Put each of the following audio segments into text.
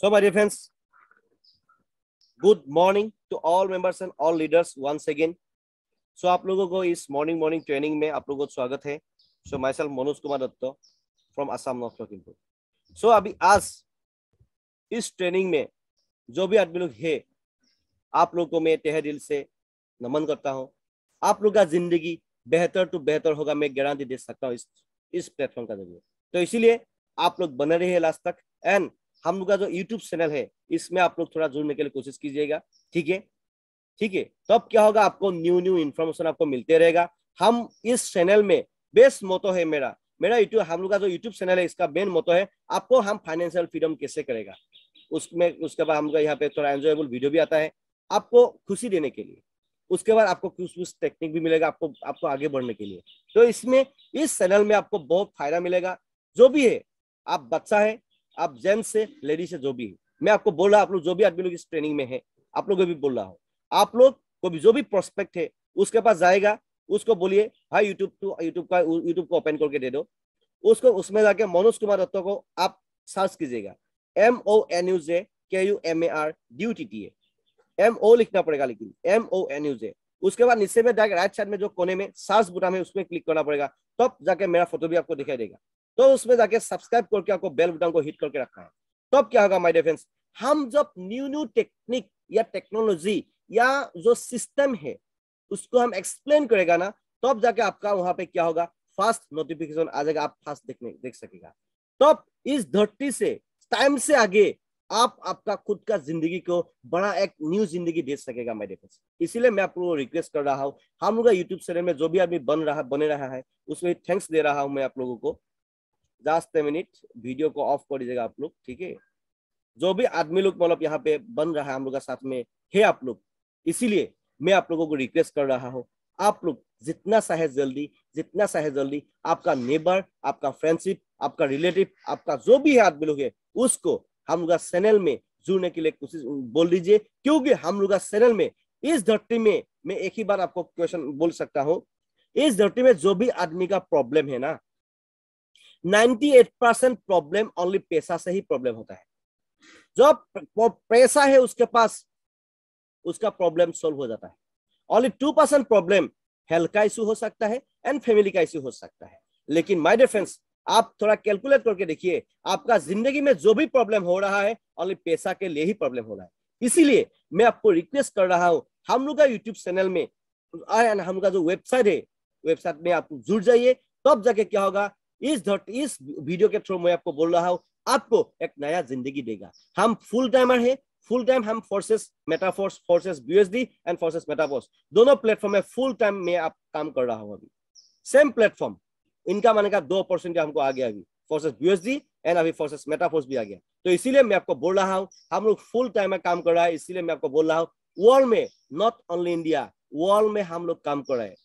So, my dear friends, good morning to all members and all leaders once again. So, आप लोगों को इस morning training में आप लोगों को स्वागत है. So, myself Manoj Kumar Dutt from Assam North Lakhimpur. So, अभी आज इस ट्रेनिंग में जो भी आदमी लोग है, आप लोगों को मैं तहे दिल से नमन करता हूँ. आप लोग का जिंदगी बेहतर तो बेहतर होगा, मैं गारंटी दे सकता हूँ इस प्लेटफॉर्म का जरिए. तो इसीलिए आप लोग बने रहिए लास्ट तक. एंड हम लोग का जो यूट्यूब चैनल है, इसमें आप लोग थोड़ा जुड़ने के लिए कोशिश कीजिएगा. ठीक है, ठीक है. तो अब क्या होगा, आपको न्यू इन्फॉर्मेशन आपको मिलते रहेगा. हम इस चैनल में बेस्ट मोटो है मेरा यूट्यूब, हम लोग का जो यूट्यूब चैनल है, इसका मेन मोटो है आपको हम फाइनेंशियल फ्रीडम कैसे करेगा. उसके बाद हम लोग यहाँ पे थोड़ा एंजॉयबल वीडियो भी आता है आपको खुशी देने के लिए. उसके बाद आपको कुछ टेक्निक भी मिलेगा आपको आगे बढ़ने के लिए. तो इसमें इस चैनल में आपको बहुत फायदा मिलेगा. जो भी है, आप बच्चा है, आप जेंट्स से, लेडीज से, जो भी है, मैं आपको बोल रहा, आप लोग जो भी आदमी लोग इस ट्रेनिंग में है, आप लोग को भी बोल रहा हूँ, आप लोग को भी जो भी प्रोस्पेक्ट है उसके पास जाएगा, उसको बोलिए भाई यूट्यूब को ओपन करके दे दो उसको. उसमें जाके मनोज कुमार दत्त को आप सर्च कीजिएगा. MONUJKUMARDUTTA, MO लिखना पड़ेगा, लेकिन MONUJ. उसके बाद नीचे में जाके राइट साइड में जो कोने में सर्च बटन है, उसमें क्लिक करना पड़ेगा. तब जाके मेरा फोटो भी आपको दिखाई देगा. तो उसमें जाके सब्सक्राइब करके आपको बेल बटन को हिट करके रखना है. तब क्या होगा माय डियर फ्रेंड्स, हम जब न्यू टेक्निक या टेक्नोलॉजी या जो सिस्टम है उसको हम एक्सप्लेन करेगा ना, तब जाके आपका वहां पे क्या होगा, फास्ट नोटिफिकेशन आ जाएगा, आप फास्ट देख सकेगा. तब इस धरती से टाइम से आगे आप आपका खुद का जिंदगी को बड़ा एक न्यू जिंदगी दे सकेगा माय डियर फ्रेंड्स. इसीलिए मैं आप लोगों को रिक्वेस्ट कर रहा हूँ, हम लोग का यूट्यूब चैनल में जो भी आदमी बने रहा है उसमें थैंक्स दे रहा हूँ मैं आप लोगों को. जस्ट ए मिनट, वीडियो को ऑफ कर दीजिएगा आप लोग. ठीक है, जो भी आदमी लोग मतलब यहाँ पे बन रहा है हम लोग का साथ में है आप लोग, इसीलिए मैं आप लोगों को रिक्वेस्ट कर रहा हूँ, आप लोग जितना चाहे जल्दी आपका नेबर, आपका फ्रेंडशिप, आपका रिलेटिव, आपका जो भी है आदमी लोग है, उसको हम लोग चैनल में जुड़ने के लिए कोशिश बोल दीजिए. क्योंकि हम लोग चैनल में इस धरती में, मैं एक ही बार आपको क्वेश्चन बोल सकता हूँ, इस धरती में जो भी आदमी का प्रॉब्लम है ना, 98% प्रॉब्लम ओनली पैसा से ही प्रॉब्लम होता है. जो पैसा है उसके पास, उसका प्रॉब्लम सॉल्व हो जाता है. ओनली 2% प्रॉब्लम हेल्थ का इशू हो सकता है एंड फैमिली का इशू हो सकता है. लेकिन माय डियर फ्रेंड्स, आप थोड़ा कैलकुलेट करके देखिए, आपका जिंदगी में जो भी प्रॉब्लम हो रहा है, ओनली पैसा के लिए ही प्रॉब्लम हो रहा है. इसीलिए मैं आपको रिक्वेस्ट कर रहा हूं, हम लोग का यूट्यूब चैनल में, हम लोग का जो वेबसाइट है, वेबसाइट में आप जुड़ जाइए. तब जाके क्या होगा, इस वीडियो के थ्रू मैं आपको बोल रहा हूं, आपको एक नया जिंदगी देगा. हम फुल टाइमर है, फुल टाइम हम forces metaforce, forces BUSD and forces metaforce, दोनों प्लेटफॉर्म में फुल टाइम में आप काम कर रहा हूं. अभी सेम प्लेटफॉर्म, इनका माने का 2 अपॉर्चुनिटी हमको आ गया. अभी फोर्सेस BUSD एंड अभी फोर्सेस मेटाफोर्स भी आ गया. तो इसीलिए मैं आपको बोल रहा हूं, हम लोग फुल टाइम में काम कर रहा है. इसीलिए मैं आपको बोल रहा हूं, वर्ल्ड में, नॉट ओनली इंडिया, वर्ल्ड में हम लोग काम कर रहे हैं.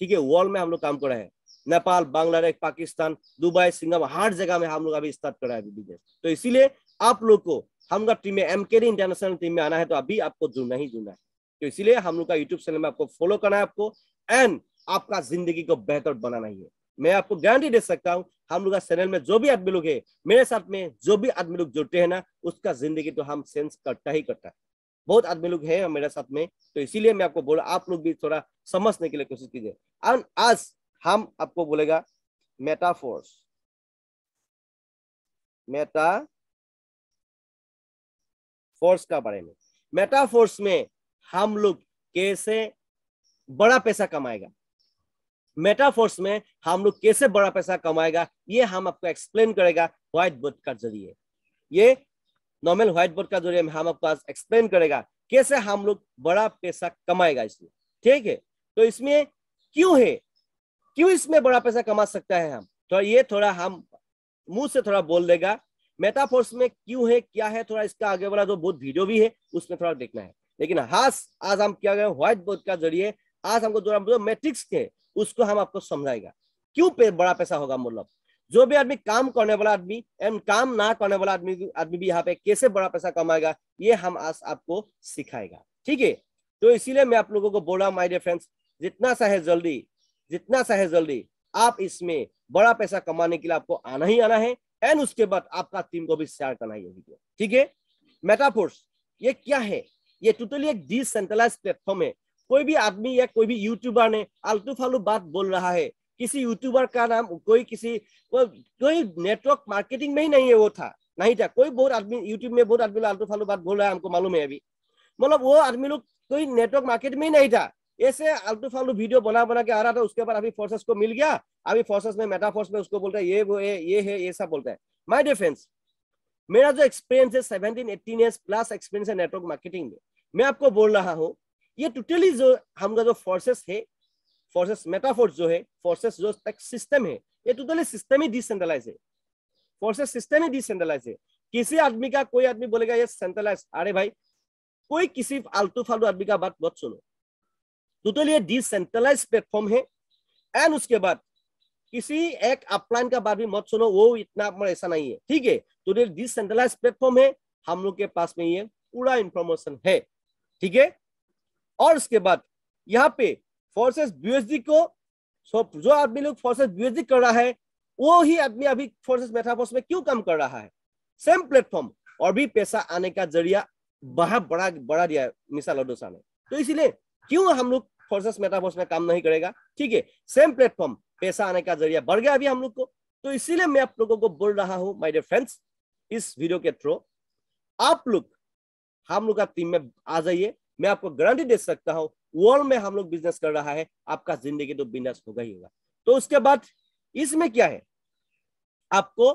ठीक है, वर्ल्ड में हम लोग काम कर रहे हैं. नेपाल, बांग्लादेश, पाकिस्तान, दुबई, सिंगापुर, हर जगह में हम लोग अभी स्टार्ट कर रहे हैं बिजनेस. तो इसीलिए आप लोग को हम लोग टीम में, MKD इंटरनेशनल टीम में आना है, तो अभी आपको जुड़ना ही जुड़ना है. तो इसीलिए हम लोग का यूट्यूब चैनल में आपको फॉलो करना है आपको, एंड आपका जिंदगी को बेहतर बनाना ही है. मैं आपको गारंटी दे सकता हूँ, हम लोग का चैनल में जो भी आदमी लोग है, मेरे साथ में जो भी आदमी लोग जुड़ते हैं ना, उसका जिंदगी तो हम सेंस करता ही करता है. बहुत आदमी लोग हैं मेरे साथ में. तो इसीलिए मैं आपको बोला, आप लोग भी थोड़ा समझने के लिए कोशिश कीजिए. आज हम आपको बोलेगा मेटाफोर्स का बारे में. मेटाफोर्स में हम लोग कैसे बड़ा पैसा कमाएगा, मेटाफोर्स में हम लोग कैसे बड़ा पैसा कमाएगा, ये हम आपको एक्सप्लेन करेगा व्हाइट बोर्ड का जरिए. ये नॉर्मल व्हाइट बोर्ड का जरिए हम आपको आज एक्सप्लेन करेगा कैसे हम लोग बड़ा पैसा कमाएगा इसमें. ठीक है, तो इसमें क्यों इसमें बड़ा पैसा कमा सकता है हम, तो ये थोड़ा हम मुंह से थोड़ा बोल देगा. मेटाफोर्स में क्यों है, क्या है, थोड़ा इसका आगे वाला जो बहुत वीडियो भी है उसमें थोड़ा देखना है. लेकिन आज हम क्या करें, व्हाइट बोर्ड का जरिए आज हमको जो मैट्रिक्स थे उसको हम आपको समझाएगा. क्यों बड़ा पैसा होगा, मतलब जो भी आदमी काम करने वाला आदमी एंड काम ना करने वाला आदमी भी यहाँ पे कैसे बड़ा पैसा कमाएगा, ये हम आज आपको सिखाएगा. ठीक है, तो इसीलिए मैं आप लोगों को बोल रहा हूँ माय डियर फ्रेंड्स, जितना चाहे जल्दी आप इसमें बड़ा पैसा कमाने के लिए आपको आना ही आना है. एंड उसके बाद आपका टीम को भी शेयर करना है ये वीडियो, ठीक है। मेटाफोर्स ये क्या है? ये टोटली एक डिसेंट्रलाइज्ड प्लेटफॉर्म है। कोई भी आदमी या कोई भी यूट्यूबर ने आलतू फालतू बात बोल रहा है, किसी यूट्यूबर का नाम कोई नेटवर्क मार्केटिंग में ही नहीं है, वो था नहीं था कोई बहुत आदमी यूट्यूब में बहुत आदमी आलतू फालतू बात बोल रहा है, हमको मालूम है अभी, मतलब वो आदमी लोग कोई नेटवर्क मार्केट में ही नहीं था, ऐसे आलतू फालतू वीडियो बना बना के आ रहा था। उसके बाद अभी फोर्सेस को मिल गया, अभी फोर्सेस में मेटाफोर्स में उसको बोलता है ये वो है ये है ये सब बोलता है। माय डियर फ्रेंड्स, मेरा जो एक्सपीरियंस है 17-18 ईयर्स प्लस एक्सपीरियंस है नेटवर्क मार्केटिंग में, मैं आपको बोल रहा हूँ ये टोटली जो हमका जो फोर्सेस है, फोर्सेस मेटाफोर्स जो है, फोर्सेस जो तक सिस्टम है, ये टोटली सिस्टम ही डिसेंट्रलाइज है। फोर्सेस सिस्टम ही डिसेंट्रलाइज है। किसी आदमी का कोई आदमी बोलेगा ये सेंट्रलाइज, अरे भाई कोई किसी आलतू फालतू आदमी का बात मत सुनो, टोटली ये डिसेंट्रलाइज प्लेटफॉर्म है। एंड उसके बाद किसी एक अपलाइन का बात भी मत सुनो, वो इतना ऐसा नहीं है, ठीक है। तो ये डिसेंट्रलाइज प्लेटफॉर्म है, हम लोग के पास में ये पूरा इंफॉर्मेशन है, ठीक है। और उसके बाद यहाँ पे फोर्सेस बीएसडी को जो आदमी लोग फोर्सेस बीएसडी कर रहा है, वो ही आदमी अभी फोर्सेस मेटाफोर्स में क्यों काम कर रहा है? सेम प्लेटफॉर्म और भी पैसा आने का जरिया बढ़ा दिया मिसाल अडोसा ने, तो इसीलिए क्यों हम लोग फोर्सेस मेटाफोर्स में काम नहीं करेगा, ठीक है। सेम प्लेटफॉर्म, पैसा आने का जरिया बढ़ गया अभी हम लोग को, तो इसीलिए मैं आप लोगों को बोल रहा हूं माय डियर फ्रेंड्स, इस वीडियो के थ्रू आप लोग हम लोग का टीम में आ जाइए। मैं आपको गारंटी दे सकता हूं वर्ल्ड में हम लोग बिजनेस कर रहा है, आपका जिंदगी तो बिजनेस होगा ही होगा। तो उसके बाद इसमें क्या है, आपको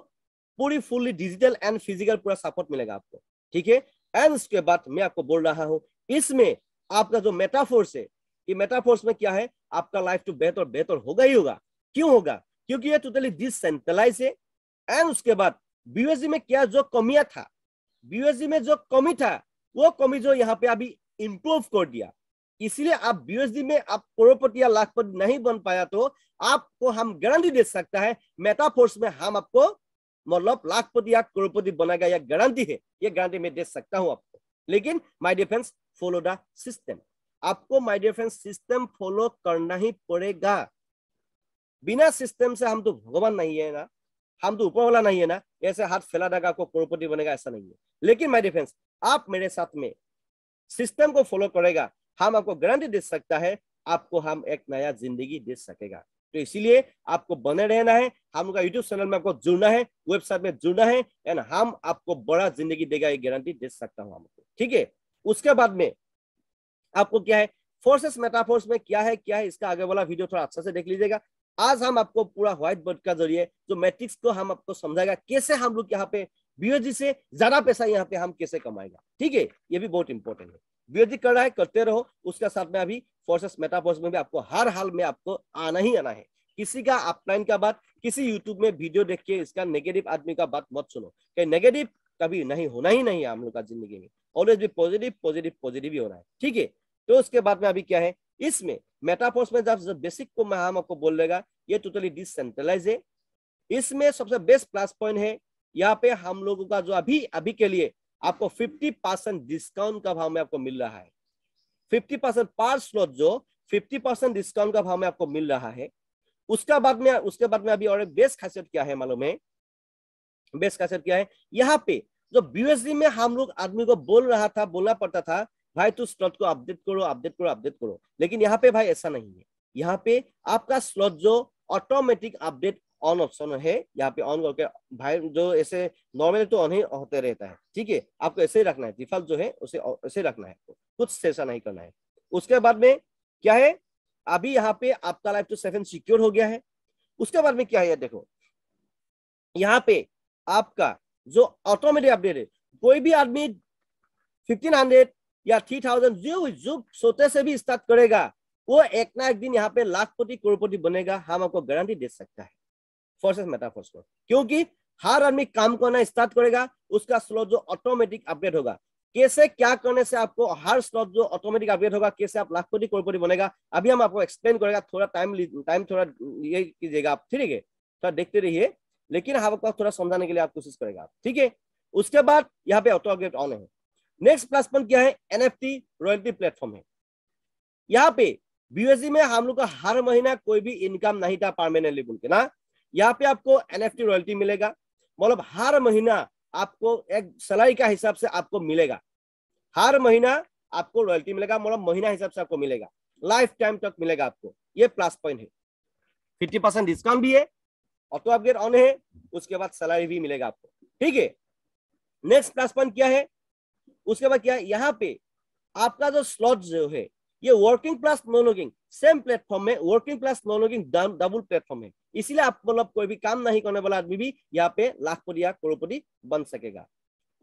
पूरी फुल्ली डिजिटल एंड फिजिकल पूरा सपोर्ट मिलेगा आपको, ठीक है। एंड उसके बाद मैं आपको बोल रहा हूं इसमें आपका जो मेटाफोर्स है, ये मेटाफोर्स में क्या है, आपका लाइफ तो बेहतर बेहतर होगा ही होगा। क्यों होगा? क्योंकि ये टोटली डिसेंट्रलाइज है। एंड उसके बाद बीयूएसडी में क्या जो कमियां था, बीयूएसडी में जो कमी था, वो कमी जो यहाँ पे अभी इंप्रूव कर दिया, इसलिए आप बीयूएसडी में आप करोड़पति या लाखपति नहीं बन पाया, तो आपको हम गारंटी दे सकता है मेटाफोर्स में हम आपको मतलब लाखपति या करोड़पति बनाएगा, यह गारंटी है, ये गारंटी मैं दे सकता हूं आपको। लेकिन my dear friends, follow the system, आपको my dear friends system follow करना ही पड़ेगा। बिना सिस्टम से हम तो भगवान नहीं है ना, हम तो ऊपर वाला नहीं है ना, ऐसे हाथ फैला देगा आपको करोड़पति बनेगा, ऐसा नहीं है। लेकिन माय डियर फ्रेंड्स, आप मेरे साथ में सिस्टम को फॉलो करेगा, हम आपको गारंटी दे सकता है आपको हम एक नया जिंदगी दे सकेगा। तो इसीलिए आपको बने रहना है, हम लोग का यूट्यूब चैनल में आपको जुड़ना है, वेबसाइट में जुड़ना है, एंड हम आपको बड़ा जिंदगी देगा, ये गारंटी दे सकता हूं आपको, ठीक है। उसके बाद में आपको क्या है, फोर्सेस मेटाफोर्स में क्या है इसका आगे वाला वीडियो थोड़ा अच्छा से देख लीजिएगा। आज हम आपको पूरा व्हाइट बोर्ड का जरिए जो मैट्रिक्स को हम आपको समझाएगा, कैसे हम लोग यहाँ पे बीओजी से ज्यादा पैसा यहाँ पे हम कैसे कमाएगा, ठीक है। ये भी बहुत इंपॉर्टेंट है, बीओजी कर रहा है करते रहो, उसके साथ में अभी फोर्सेस मेटाफोर्स में भी आपको हर हाल में आपको आना ही आना है। किसी का अपलाइन का बात, किसी यूट्यूब में वीडियो देख के इसका नेगेटिव आदमी का बात मत सुनो, कि नेगेटिव कभी नहीं होना ही नहीं है हम लोग का जिंदगी में, ऑलवेज भी पॉजिटिव पॉजिटिव पॉजिटिव ही होना है, ठीक है। तो उसके बाद में अभी क्या है, इसमें मेटाफोर्स में जब बेसिक को मैं हम आपको बोल देगा, ये टोटली डिसेंट्रलाइज है। इसमें सबसे बेस्ट प्लस पॉइंट है, यहाँ पे हम लोगों का जो अभी के लिए आपको 50% डिस्काउंट का भाव में आपको मिल रहा है। 50% पर स्लॉट जो 50% डिस्काउंट का भाव में आपको मिल रहा है। उसके बाद में अभी और एक बेस्ट खासियत क्या है मालूम है? बेस्ट खासियत क्या है, यहाँ पे जो बीयूएसडी में हम लोग आदमी को बोलना पड़ता था, भाई तू स्लॉट को अपडेट करो, लेकिन यहाँ पे भाई ऐसा नहीं है। यहाँ पे आपका स्लॉट जो ऑटोमेटिक अपडेट ऑन ऑप्शन है, यहाँ पे ऑन करके भाई जो ऐसे नॉर्मली तो ऑन ही होते रहता है, ठीक है। आपको ऐसे ही रखना है, डिफॉल्ट जो है उसे ऐसे रखना है, कुछ ऐसा नहीं करना है। उसके बाद में क्या है, अभी यहाँ पे आपका लाइफ तो 7 सिक्योर हो गया है। उसके बाद में क्या है, देखो यहाँ पे आपका जो ऑटोमेटिक अपडेट है, कोई भी आदमी 1500 या 3000 जो सोते से भी स्टार्ट करेगा, वो एक ना एक दिन यहाँ पे लाखपति करोड़पति बनेगा, हम आपको गारंटी दे सकता है फोर्सेस मेटाफोर्स को। क्योंकि हर आदमी काम करना स्टार्ट करेगा, उसका स्लॉट जो ऑटोमेटिक अपडेट होगा, कैसे क्या करने से आपको हर स्लॉट जो ऑटोमेटिक अपडेट होगा, कैसे आप लाखपति करोड़पति बनेगा, अभी हम आपको एक्सप्लेन करेगा। थोड़ा टाइम थोड़ा ये कीजिएगा आप, ठीक है, थोड़ा देखते रहिए, लेकिन हम आपको थोड़ा समझाने के लिए आप कोशिश करेगा, ठीक है। उसके बाद यहाँ पे ऑटो अपडेट ऑन है। नेक्स्ट प्लस पॉइंट क्या है, एनएफटी रॉयल्टी प्लेटफॉर्म है। यहाँ पे बीयूएसडी में हम लोग का हर महीना कोई भी इनकम नहीं था परमानेंटली बोल के ना, यहाँ पे आपको एनएफटी रॉयल्टी मिलेगा। मतलब हर महीना आपको एक सैलरी का हिसाब से आपको मिलेगा, हर महीना आपको रॉयल्टी मिलेगा, मतलब महीना हिसाब से आपको मिलेगा, लाइफ टाइम तक मिलेगा आपको। ये प्लस पॉइंट है। 50% डिस्काउंट भी है, ऑटो अपग्रेड ऑन है, उसके बाद सैलरी भी मिलेगा आपको। ठीक है, नेक्स्ट प्लस पॉइंट क्या है, उसके बाद क्या है, यहाँ पे आपका जो स्लॉट जो है ये working plus non working same platform में, working plus non working double platform है, इसीलिए आप मतलब कोई भी काम नहीं करने वाला आदमी भी यहाँ पे लाखपति या करोड़पति बन सकेगा।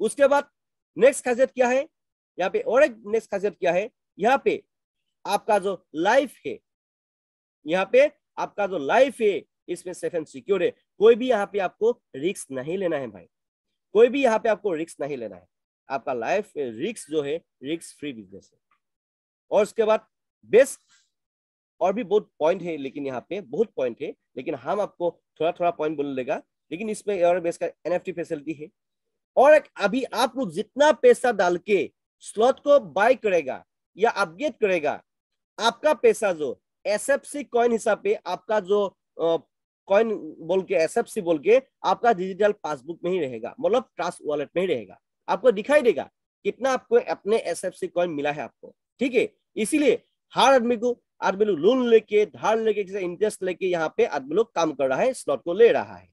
उसके बाद नेक्स्ट खासियत क्या है, यहाँ पे और एक नेक्स्ट खासियत क्या है, यहाँ पे आपका जो लाइफ है, यहाँ पे आपका जो लाइफ है इसमें सेफ एंड सिक्योर है। कोई भी यहाँ पे आपको रिस्क नहीं लेना है भाई, कोई भी यहाँ पे आपको रिस्क नहीं लेना है। आपका लाइफ रिस्क जो है रिस्क फ्री बिजनेस है। और उसके बाद बेस्ट और भी बहुत पॉइंट है, लेकिन यहाँ पे बहुत पॉइंट है, लेकिन हम आपको थोड़ा थोड़ा पॉइंट बोल लेगा, लेकिन इसमें और बेस्ट का एनएफटी फैसिलिटी है। और अभी आप लोग जितना पैसा डाल के स्लॉट को बाय करेगा या अपग्रेड करेगा, आपका पैसा जो एसएफसी कॉइन हिसाब पे आपका जो कॉइन बोल के एसएफसी बोल के आपका डिजिटल पासबुक में ही रहेगा, मतलब ट्रस्ट वॉलेट में ही रहेगा, आपको दिखाई देगा कितना आपको अपने एसएफसी कॉइन मिला है आपको। ठीक है, इसीलिए हर आदमी लोग लोन लेके धार लेके इंटरेस्ट लेके यहाँ पे आदमी लोग काम कर रहा है, स्लॉट को ले रहा है।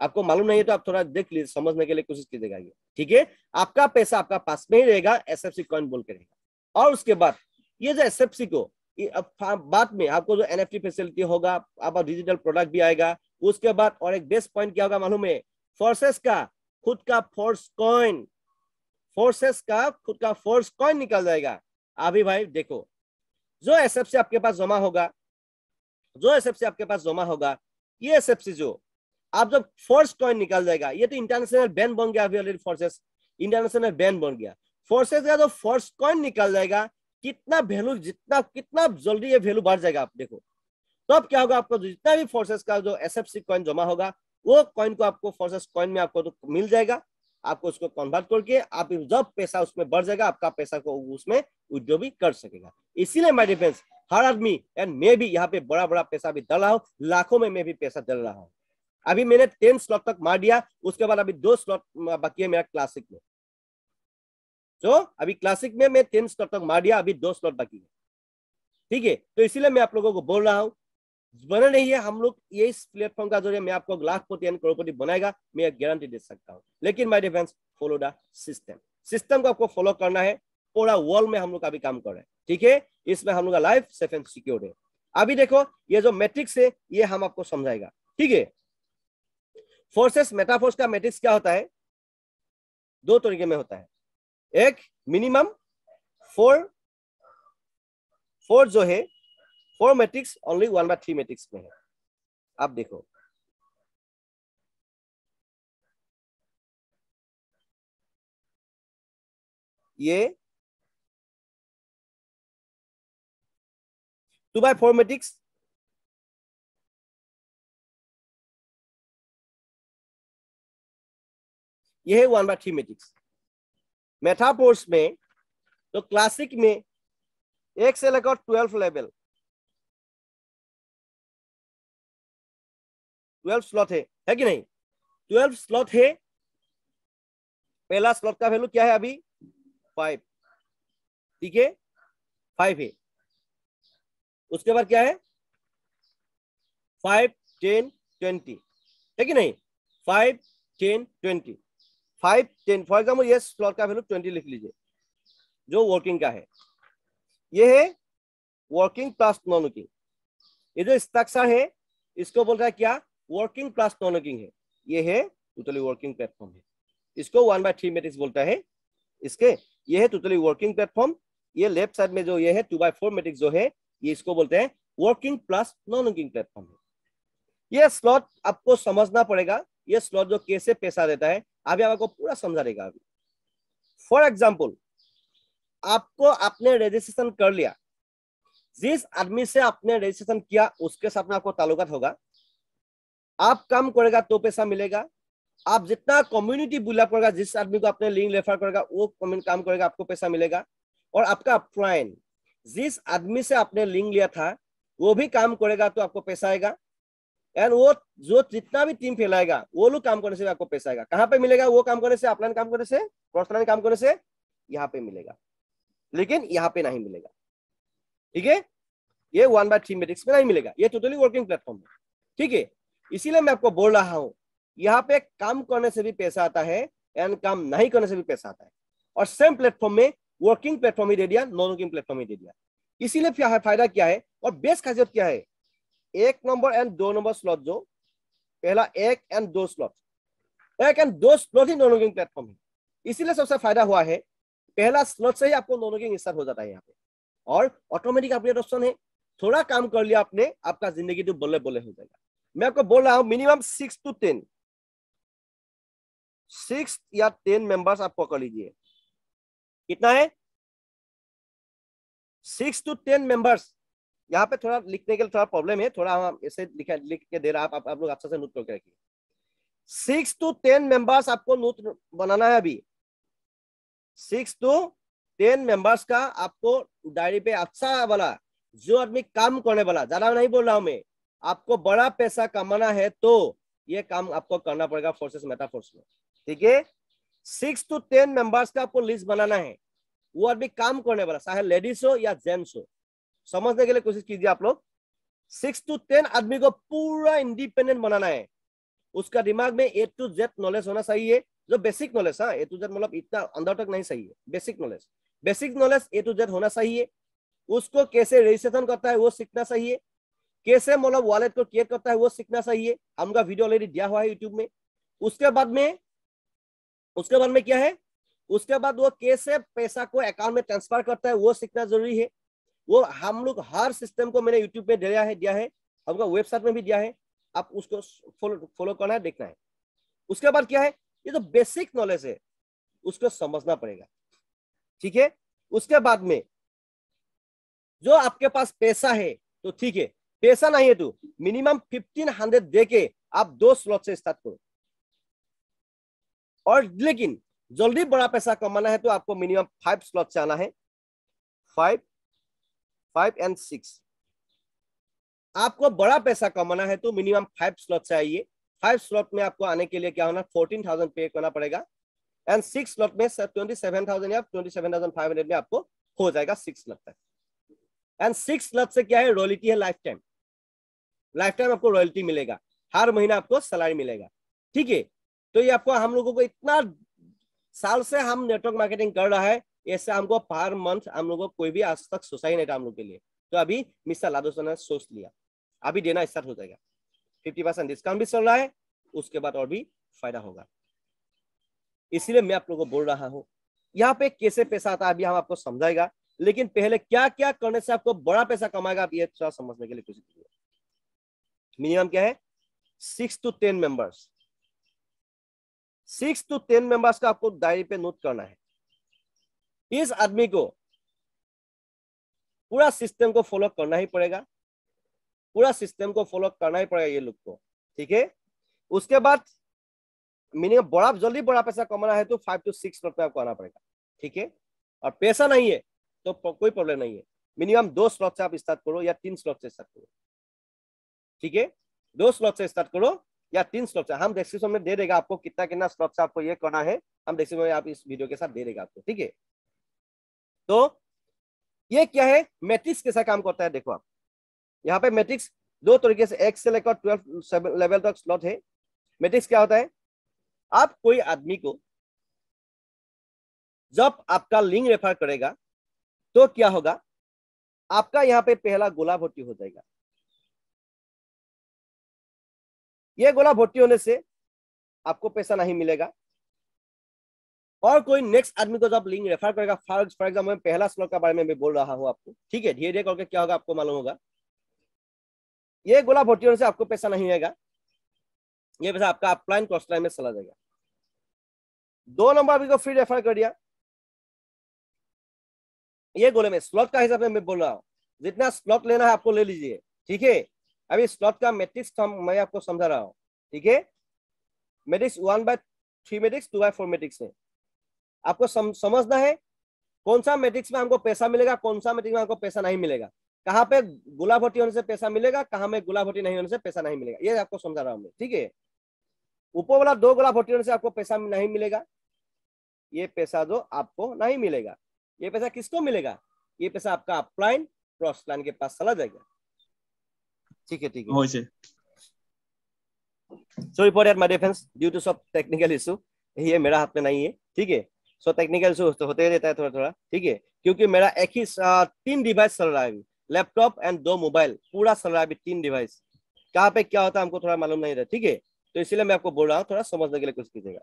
आपको मालूम नहीं है तो आप थोड़ा देख लीजिए, समझने के लिए कोशिश कीजिएगा ये। ठीक है, आपका पैसा आपका पास में ही रहेगा, एसएफसी कॉइन बोल के रहेगा। और उसके बाद ये जो एसएफसी को बाद में आपको जो एनएफटी फैसिलिटी होगा, आपका डिजिटल प्रोडक्ट भी आएगा। उसके बाद और एक बेस्ट पॉइंट क्या होगा मालूम है, फोर्सेस का खुद का फोर्स कॉइन, फोर्सेस का खुद का फोर्स कॉइन निकल जाएगा। अभी भाई देखो, जो एसएफसी आपके पास जमा होगा, जो एसएफसी आपके पास जमा होगा, ये एसएफसी जो आप जब फोर्स कॉइन निकल जाएगा, ये तो इंटरनेशनल बैन बन गया अभी ऑलरेडी, फोर्सेस इंटरनेशनल बैन बन गया। फोर्सेस का जो फोर्स कॉइन निकल जाएगा, कितना वैल्यू, जितना कितना जल्दी ये वैल्यू बढ़ जाएगा आप देखो। तो अब क्या होगा, आपको जितना भी फोर्सेस का जो एसएफसी कॉइन जमा होगा, वो कॉइन को आपको फोर्सेस कॉइन में आपको तो मिल जाएगा। आपको उसको कन्वर्ट करके आप जब पैसा उसमें बढ़ जाएगा, आपका पैसा को उसमें विड्रॉ भी कर सकेगा। इसीलिए माय डियर फ्रेंड्स, हर आदमी एंड मैं भी यहाँ पे बड़ा बड़ा पैसा भी डाल रहा हूँ, लाखों में मैं भी पैसा डाल रहा हूँ। अभी मैंने 10 स्लॉट तक मार दिया, उसके बाद अभी 2 स्लॉट बाकी है मेरा क्लासिक में। तो अभी क्लासिक में मैं 10 स्लॉट तक मार दिया, अभी 2 स्लॉट बाकी है। ठीक है, तो इसीलिए मैं आप लोगों को बोल रहा हूँ, बने नहीं है हम लोग, ये इस प्लेटफॉर्म का जरिए मैं आपको लाखपति एंड करोड़पति बनाएगा, मैं गारंटी दे सकता हूँ। लेकिन my dear friends, follow the system, system को आपको फॉलो करना है। पूरा वर्ल्ड में हम लोग अभी काम कर रहे हैं। ठीक है, इसमें हम लोग का लाइफ सेफ एंड सिक्योर है। अभी देखो, ये जो मैट्रिक्स है ये हम आपको समझाएगा। ठीक है, फोर्सेस मेटाफोर्स का मैट्रिक्स क्या होता है, 2 तरीके में होता है। एक मिनिमम 4 जो है 4 मैट्रिक्स ओनली 1/3 मैट्रिक्स में है। आप देखो, ये 2/4 मैट्रिक्स, ये है 1/3 मैट्रिक्स। मेटाफोर्स में तो क्लासिक में 1 से लेकर 12 लेवल 12 स्लॉट है कि नहीं? 12 स्लॉट है। पहला स्लॉट का वैल्यू क्या है अभी? 5। ठीक है, 5 है। उसके बाद क्या है? 5, 10, 20 है कि नहीं? 5, 10, 20, 5, 10 फॉर एग्जाम्पल ये स्लॉट का वैल्यू 20 लिख लीजिए, जो वर्किंग का है। ये है वर्किंग प्लस नॉन वर्किंग। ये जो स्ट्रक्चर है इसको बोल रहा है क्या? वर्किंग प्लस नॉन वर्किंग है। ये है टोटली वर्किंग प्लेटफॉर्म है, इसको 1/3 मैट्रिक्स बोलता है। इसके ये है टोटली वर्किंग प्लेटफॉर्म। ये लेफ्ट साइड में जो ये है 2/4 मैट्रिक्स जो है, ये इसको बोलते हैं working plus non working platform है। ये स्लॉट आपको समझना पड़ेगा, ये स्लॉट जो कैसे पैसा देता है अभी आपको पूरा समझा देगा। अभी फॉर एग्जाम्पल, आपको आपने रजिस्ट्रेशन कर लिया, जिस आदमी से आपने रजिस्ट्रेशन किया उसके साथ में आपको ताल्लुकात होगा। आप काम करेगा तो पैसा मिलेगा। आप जितना कम्युनिटी बिल्डअप करेगा, जिस आदमी को आपने लिंक रेफर करेगा वो काम करेगा, आपको पैसा मिलेगा। और आपका अपलाइन, जिस आदमी से आपने लिंक लिया था वो भी काम करेगा तो आपको पैसा आएगा। एंड वो जो जितना भी टीम फैलाएगा वो लोग काम करने से आपको पैसा आएगा। कहां पे मिलेगा? वो काम करने से, अपलाइन काम करने से, क्रॉस लाइन काम करने से यहाँ पे मिलेगा, लेकिन यहाँ पे नहीं मिलेगा। ठीक है, ये 1/3 मैट्रिक्स में नहीं मिलेगा, ये टोटली वर्किंग प्लेटफॉर्म है। ठीक है, इसीलिए मैं आपको बोल रहा हूं यहाँ पे काम करने से भी पैसा आता है एंड काम नहीं करने से भी पैसा आता है। और सेम प्लेटफॉर्म में वर्किंग प्लेटफॉर्म ही दे दिया, नॉन वर्किंग प्लेटफॉर्म ही दे दिया। इसीलिए फायदा क्या है और बेस्ट खासियत क्या है? 1 नंबर एंड 2 नंबर स्लॉट, जो पहला 1 and 2 slot, 1 and 2 slot he non working platform है। इसीलिए सबसे फायदा हुआ है, पहला स्लॉट से ही आपको नॉन वर्किंग स्टार्ट हो जाता है यहाँ पे, और ऑटोमेटिक अपडेट ऑप्शन है। थोड़ा काम कर लिया आपने, आपका जिंदगी तो बोले बोले हो जाएगा। मैं आपको बोल रहा हूं मिनिमम 6 to 10, 6 या 10 मेंबर्स आप पकड़ लीजिए। कितना है? 6 to 10 मेंबर्स। यहाँ पे थोड़ा लिखने के लिए थोड़ा प्रॉब्लम है, थोड़ा हम ऐसे लिख के दे रहा है, आप लोग अच्छे से नोट करके रखिए। 6 to 10 मेंबर्स आपको नोट बनाना है अभी। 6 to 10 मेंबर्स का आपको डायरी पे अच्छा वाला, जो आदमी काम करने वाला, ज्यादा नहीं बोल रहा हूं मैं, आपको बड़ा पैसा कमाना है तो ये काम आपको करना पड़ेगा फोर्सेस मेटाफोर्स में। ठीक है, 6 to 10 मेंबर्स का आपको लिस्ट बनाना है। वो आदमी काम करने वाला, चाहे लेडीज हो या जेंट्स हो, समझने के लिए कोशिश कीजिए आप लोग। 6 to 10 आदमी को पूरा इंडिपेंडेंट बनाना है। उसका दिमाग में A to Z नॉलेज होना चाहिए, जो बेसिक नॉलेज, हाँ, A to Z मतलब इतना अंदर तक नहीं चाहिए, basic knowledge A to Z होना चाहिए। उसको कैसे रजिस्ट्रेशन करता है वो सीखना चाहिए, कैसे मतलब वॉलेट को क्रिएट करता है वो सीखना चाहिए। हमका वीडियो ऑलरेडी दिया हुआ है यूट्यूब में। उसके बाद में क्या है? उसके बाद वो कैसे पैसा को अकाउंट में ट्रांसफर करता है वो सीखना जरूरी है। वो हम लोग हर सिस्टम को मैंने यूट्यूब पे दिया है, हमका वेबसाइट में भी दिया है, आप उसको फॉलो करना है, देखना है। उसके बाद क्या है? ये जो बेसिक नॉलेज है उसको समझना पड़ेगा। ठीक है, उसके बाद में जो आपके पास पैसा है तो ठीक है, पैसा नहीं है तो मिनिमम 1500 देके आप 2 स्लॉट से स्टार्ट करो। और लेकिन जल्दी बड़ा पैसा कमाना है तो आपको मिनिमम 5 स्लॉट से आना है। 5 and 6। आपको बड़ा पैसा कमाना है तो मिनिमम 5 स्लॉट से आइए। 5 स्लॉट में आपको आने के लिए क्या होना? 14,000 पे करना पड़ेगा। एंड 6 स्लॉट में 27,000 या 27,500 में आपको हो जाएगा 6 स्लॉट तक। एंड 6 स्लॉट से क्या है? रॉयल्टी है लाइफ टाइम आपको रॉयल्टी मिलेगा, हर महीना आपको सैलरी मिलेगा। ठीक है, तो ये आपको, हम लोगों को इतना साल से हम नेटवर्क मार्केटिंग कर रहा है, ऐसे हमको पर मंथ हम लोगों को कोई भी आज तक सोचा ही नहीं था हम लोग के लिए। तो अभी मिस्टर लादोसन ने सोच लिया, अभी देना स्टार्ट हो जाएगा। 50% डिस्काउंट भी चल रहा है, उसके बाद और भी फायदा होगा। इसीलिए मैं आप लोगों को बोल रहा हूं, यहाँ पे कैसे पैसा आता है अभी हम आपको समझाएगा, लेकिन पहले क्या क्या करने से आपको बड़ा पैसा कमाएगा आप ये थोड़ा समझने के लिए कोशिश कीजिए। मिनिमम क्या है? 6 to 10 मेंबर्स। 6 to 10 मेंबर्स का आपको डायरी पे नोट करना है। इस आदमी को पूरा सिस्टम को फॉलो करना ही पड़ेगा, ये लोग को। ठीक है, उसके बाद मिनिमम जल्दी बड़ा पैसा कमाना है तो 5 to 6 स्लॉट में आपको आना पड़ेगा। ठीक है, और पैसा नहीं है तो कोई प्रॉब्लम नहीं है, मिनिमम 2 स्लॉट से आप स्टार्ट करो या 3 स्लॉट से स्टार्ट करो। ठीक है, 2 स्लॉट से स्टार्ट करो या 3 स्लॉट से। हम डिस्क्रिप्शन में दे देगा आपको कितना स्लॉट से आपको ये करना है, हम डिस्क्रिप्शन में आप इस वीडियो के साथ दे देगा आपको। ठीक है, तो ये क्या है? मैट्रिक्स कैसा काम करता है देखो आप। यहाँ पे मैट्रिक्स 2 तरीके से, 1 से लेकर 12 लेवल तक स्लॉट है। मैट्रिक्स क्या होता है? आप कोई आदमी को जब आपका लिंक रेफर करेगा तो क्या होगा? आपका यहाँ पे पहला गोला भर्ती हो जाएगा। ये गोला भर्ती होने से आपको पैसा नहीं मिलेगा, और कोई नेक्स्ट आदमी को जब लिंक रेफर करेगा, फॉर एग्जाम्पल मैं पहला स्लॉट के बारे में मैं बोल रहा हूं आपको। ठीक है, धीरे धीरे करके क्या होगा आपको मालूम होगा। ये गोला भर्ती होने से आपको पैसा नहीं आएगा, ये पैसा आपका अपलाइन क्रॉस लाइन में चला जाएगा। 2 नंबर आदमी को फ्री रेफर कर दिया, ये गोले में स्लॉट का हिसाब से मैं बोल रहा हूँ, जितना स्लॉट लेना है आपको ले लीजिए। ठीक है, अभी स्लॉट का मैट्रिक्स मैं आपको समझा रहा हूँ। ठीक है, मैट्रिक्स 1/3 मैट्रिक्स, 2/4 मैट्रिक्स है। आपको समझना है कौन सा मैट्रिक्स में हमको पैसा मिलेगा, कौन सा मैट्रिक्स में हमको पैसा नहीं मिलेगा। कहाँ पे गोला भर्ती होने से पैसा मिलेगा, कहाँ में गोला भर्ती नहीं होने से पैसा नहीं मिलेगा, ये आपको समझा रहा हूं मैं, ठीक है। ऊपर वाला 2 गोला भर्ती होने से आपको पैसा नहीं मिलेगा, ये पैसा जो आपको नहीं मिलेगा, ये पैसा किसको मिलेगा, ये पैसा आपका अपलाइन क्रॉस लाइन के पास चला जाएगा, ठीक है, ठीक है। Sorry for that my dear friends, due to some technical issue, ये मेरा हाथ में नहीं है, ठीक है। सो टेक्निकल इशू होते रहता है थोड़ा थोड़ा, ठीक है, क्योंकि मेरा एक ही 3 डिवाइस चल रहा है, लैपटॉप एंड 2 मोबाइल पूरा चल रहा है अभी, 3 डिवाइस, कहाँ पे क्या होता है हमको थोड़ा मालूम नहीं रहता, ठीक है। तो इसलिए मैं आपको बोल रहा हूँ, थोड़ा समझने के लिए कुछ कीजिएगा,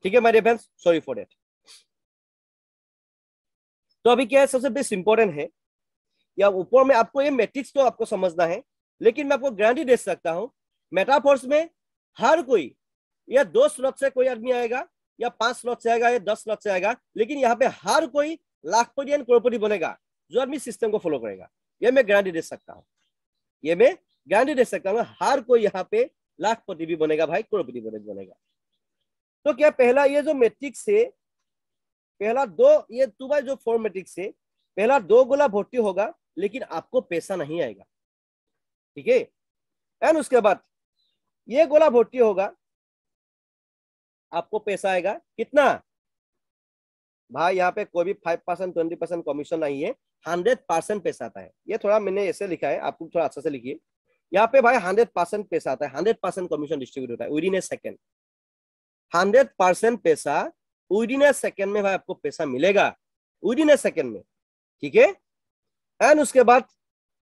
ठीक है my dear friends, sorry for that. तो अभी क्या है, सबसे बेस्ट इंपॉर्टेंट है, या ऊपर में आपको ये मैट्रिक्स तो आपको समझना है, लेकिन मैं आपको गारंटी दे सकता हूं मेटाफोर्स में हर कोई, या 2 स्लॉट से कोई आदमी आएगा, या 5 स्लॉट से आएगा, या 10 स्लॉट से आएगा, लेकिन यहाँ पे हर कोई लाखपति एंड करोड़पति बनेगा जो आदमी सिस्टम को फॉलो करेगा, ये मैं गारंटी दे सकता हूँ, ये मैं गारंटी दे सकता हूँ, हर कोई यहाँ पे लाखपति भी बनेगा भाई, करोड़पति बनेगा। तो क्या पहला ये जो मैट्रिक्स है, पहला 2 ये 2/4 मैट्रिक्स से पहला 2 गोला भर्ती होगा, लेकिन आपको पैसा नहीं आएगा, ठीक है। एंड उसके बाद ये गोला भर्ती होगा, आपको पैसा आएगा कितना भाई, यहाँ पे कोई भी 5% 20% कमीशन नहीं है, 100% पैसा आता है। ये थोड़ा मैंने ऐसे लिखा है, आपको थोड़ा अच्छा से लिखिए, यहाँ पे भाई 100% पैसा आता है, 100% कमीशन डिस्ट्रीब्यूट होता है विद इन ए सेकेंड, 100% पैसा विद इन ए सेकेंड में भाई आपको पैसा मिलेगा, विद इन ए सेकेंड में, ठीक है। एंड उसके बाद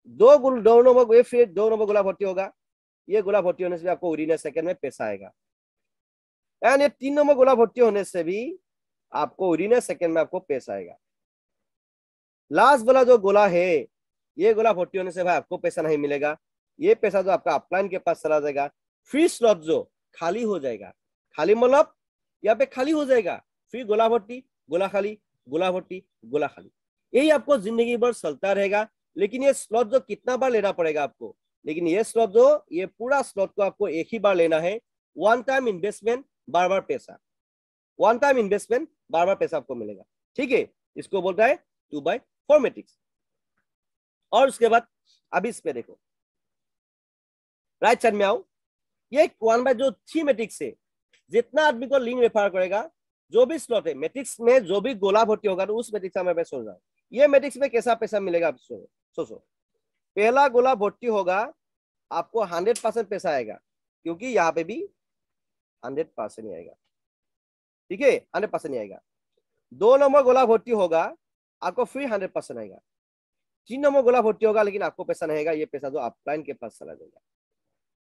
2 नंबर, फिर 2 नंबर गोला भर्ती होगा, ये गोला भर्ती होने से आपको विद इन ए सेकेंड में पैसा आएगा। एंड ये 3 नंबर गोला भर्ती होने से भी आपको विद इन ए सेकेंड में आपको पैसा आएगा। लास्ट वाला जो गोला है, ये गोला भर्ती होने से भाई आपको पैसा नहीं मिलेगा, ये पैसा जो आपका अपलाइन के पास चला जाएगा। फ्री स्लॉट जो खाली हो जाएगा, खाली मतलब यहाँ पे खाली हो जाएगा, फिर गोला भर्ती, गोला खाली, गोला भर्ती, गोला खाली, यही आपको जिंदगी भर चलता रहेगा। लेकिन ये स्लॉट जो कितना बार लेना पड़ेगा आपको, लेकिन ये स्लॉट जो, ये पूरा स्लॉट को आपको एक ही बार लेना है, वन टाइम इन्वेस्टमेंट, बार बार पैसा, वन टाइम इन्वेस्टमेंट, बार बार पैसा आपको मिलेगा, ठीक है। इसको बोलता है 2/4 मैट्रिक्स। और उसके बाद अभी इस पे देखो, राइट साइड में आओ, ये 1/3 मैट्रिक्स से जितना आदमी को लिंक रेफर करेगा, जो भी स्लॉट है मैट्रिक्स में, जो भी गोला भर्ती होगा, तो उस मैट्रिक्स में मैं सोच रहा हूँ, ये मैट्रिक्स में कैसा पैसा मिलेगा आप सोचो। पहला गोला भर्ती होगा, आपको 100% पैसा आएगा, क्योंकि यहाँ पे भी 100% ही आएगा, ठीक है, 100% ही आएगा। 2 नंबर गोला भर्ती होगा, आपको फिर 100% आएगा। 3 नंबर गोला भर्ती होगा, लेकिन आपको पैसा नहीं आएगा, ये पैसा जो अपलाइन के पास चला जाएगा।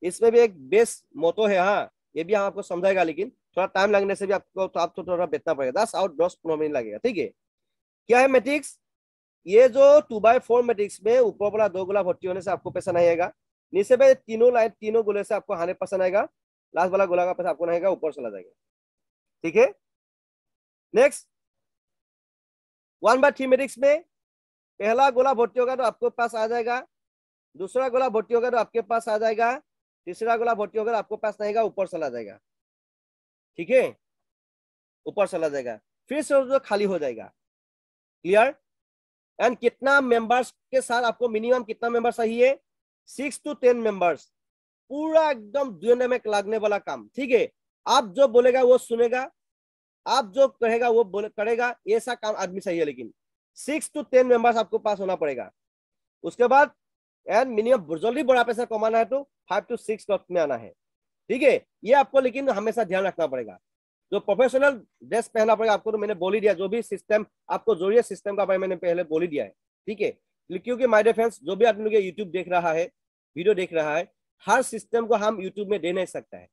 इसमें भी एक बेस मोटो है, हाँ, ये भी हम आपको समझाएगा, लेकिन थोड़ा टाइम लगने से भी आपको, तो आपको थोड़ा बैठना पड़ेगा, 10 और 10-15 मिनट लगेगा, ठीक है। क्या है मैट्रिक्स, ये जो 2/4 मैट्रिक्स में ऊपर वाला 2 गोला भर्ती होने से आपको पैसा नहीं आएगा, नीचे में तीनों लाइन, तीनों गोले से आपको 100% आएगा, लास्ट वाला गोला का पैसा आपको नहीं आएगा, ऊपर चला जाएगा, ठीक है। नेक्स्ट 1/3 मैट्रिक्स में पहला गोला भर्ती होगा तो आपके पास आ जाएगा, दूसरा गोला भर्ती होगा तो आपके पास आ जाएगा, तीसरा गोला भर्ती होगा तो आपको पास नहीं आएगा, ऊपर चला जाएगा, ठीक है, ऊपर चला जाएगा, फिर से जो खाली हो जाएगा, क्लियर। एंड कितना मेंबर्स के साथ आपको मिनिमम कितना मेंबर चाहिए, 6 to 10 मेंबर्स, पूरा एकदम डायनामिक लगने वाला काम, ठीक है। आप जो बोलेगा वो सुनेगा, आप जो कहेगा वो करेगा, ऐसा काम आदमी चाहिए, लेकिन 6 to 10 मेंबर्स आपको पास होना पड़ेगा। उसके बाद एंड मिनिमम जल्दी बड़ा पैसा कमाना है तो 5 to 6 स्लॉट में आना है, ठीक है। ये आपको लेकिन हमेशा ध्यान रखना पड़ेगा, जो प्रोफेशनल ड्रेस पहनना पड़ेगा आपको, तो मैंने बोल ही दिया, जो भी सिस्टम आपको जरूरी है, सिस्टम का बारे में मैंने पहले बोल ही दिया है, ठीक है। क्योंकि माय डियर फ्रेंड्स, जो भी आदमी लोग यूट्यूब देख रहा है, वीडियो देख रहा है, हर सिस्टम को हम यूट्यूब में दे नहीं सकता है,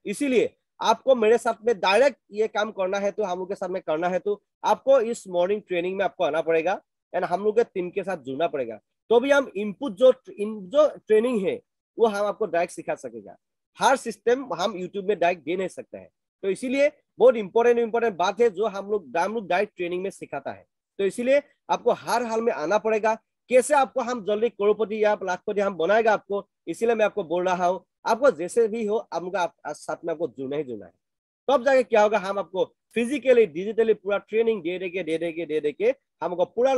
इसीलिए आपको मेरे साथ में डायरेक्ट ये काम करना है, तो हम लोग के साथ में करना है, तो आपको इस मॉर्निंग ट्रेनिंग में आपको आना पड़ेगा, एंड हम लोग के टीम के साथ जुड़ना पड़ेगा, तो भी हम इनपुट जो ट्रेनिंग है वो हम आपको डायरेक्ट सिखा सकेगा। हर सिस्टम हम यूट्यूब में डायरेक्ट दे नहीं सकते हैं, तो इसीलिए बहुत इंपॉर्टेंट बात है जो हम लोग डायरेक्ट ट्रेनिंग में सिखाता है, तो इसीलिए आपको हर हाल में आना पड़ेगा। कैसे आपको हम जल्दी करोड़पति या लाखपति हम बनाएगा आपको, इसीलिए मैं आपको बोल रहा हूँ, आपको जैसे भी हो आपका साथ में आपको जुड़ना ही जुड़ना है, तब जाके क्या होगा, हम आपको फिजिकली डिजिटली पूरा ट्रेनिंग दे देके हमको पूरा